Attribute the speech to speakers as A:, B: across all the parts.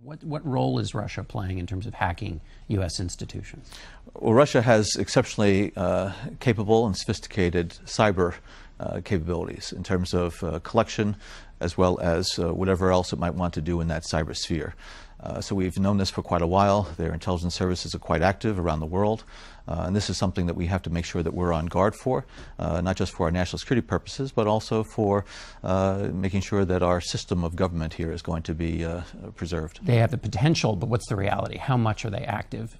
A: What role is Russia playing in terms of hacking U.S. institutions?
B: Well, Russia has exceptionally capable and sophisticated cyber capabilities in terms of collection as well as whatever else it might want to do in that cyber sphere. So we've known this for quite a while. Their intelligence services are quite active around the world. And this is something that we have to make sure that we're on guard for, not just for our national security purposes, but also for making sure that our system of government here is going to be preserved.
A: They have the potential, but what's the reality? How much are they active?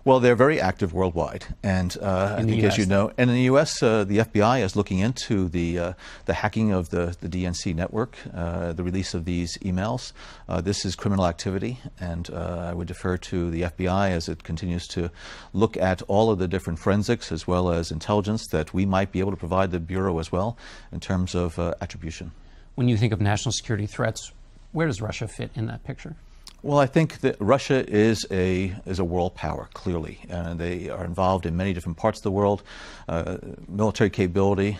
B: Well, they're very active worldwide, and I think, as you know, and in the U.S., the FBI is looking into the hacking of the DNC network, the release of these emails. This is criminal activity, and I would defer to the FBI as it continues to look at all of the different forensics as well as intelligence that we might be able to provide the Bureau as well in terms of attribution.
A: When you think of national security threats, where does Russia fit in that picture?
B: Well, I think that Russia is a world power, clearly. They are involved in many different parts of the world, military capability.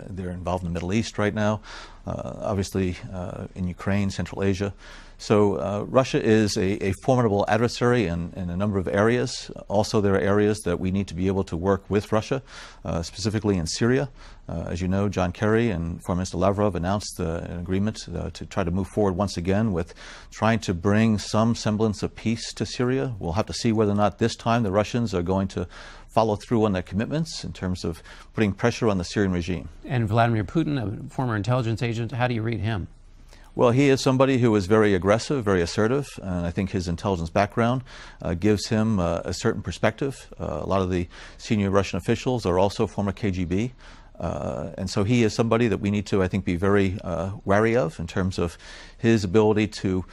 B: They're involved in the Middle East right now, obviously in Ukraine, Central Asia. So Russia is a formidable adversary in a number of areas. Also, there are areas that we need to be able to work with Russia, specifically in Syria. As you know, John Kerry and Foreign Minister Lavrov announced an agreement to try to move forward once again with trying to bring some semblance of peace to Syria. We'll have to see whether or not this time the Russians are going to follow through on their commitments in terms of putting pressure on the Syrian regime.
A: And Vladimir Putin, a former intelligence agent, how do you read him?
B: Well, he is somebody who is very aggressive, very assertive, and I think his intelligence background gives him a certain perspective. A lot of the senior Russian officials are also former KGB. And so he is somebody that we need to, I think, be very wary of in terms of his ability to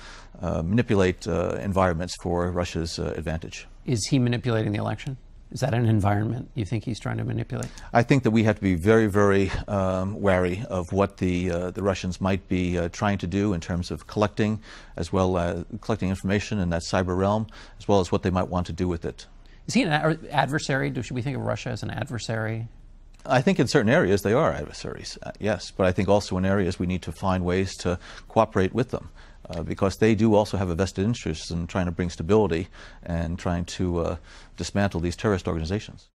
B: manipulate environments for Russia's advantage.
A: Is he manipulating the election? Is that an environment you think he's trying to manipulate?
B: I think that we have to be very, very wary of what the Russians might be trying to do in terms of collecting, as well as collecting information in that cyber realm, as well as what they might want to do with it.
A: Is he an adversary? Should we think of Russia as an adversary?
B: I think in certain areas they are adversaries, yes, but I think also in areas we need to find ways to cooperate with them because they do also have a vested interest in trying to bring stability and trying to dismantle these terrorist organizations.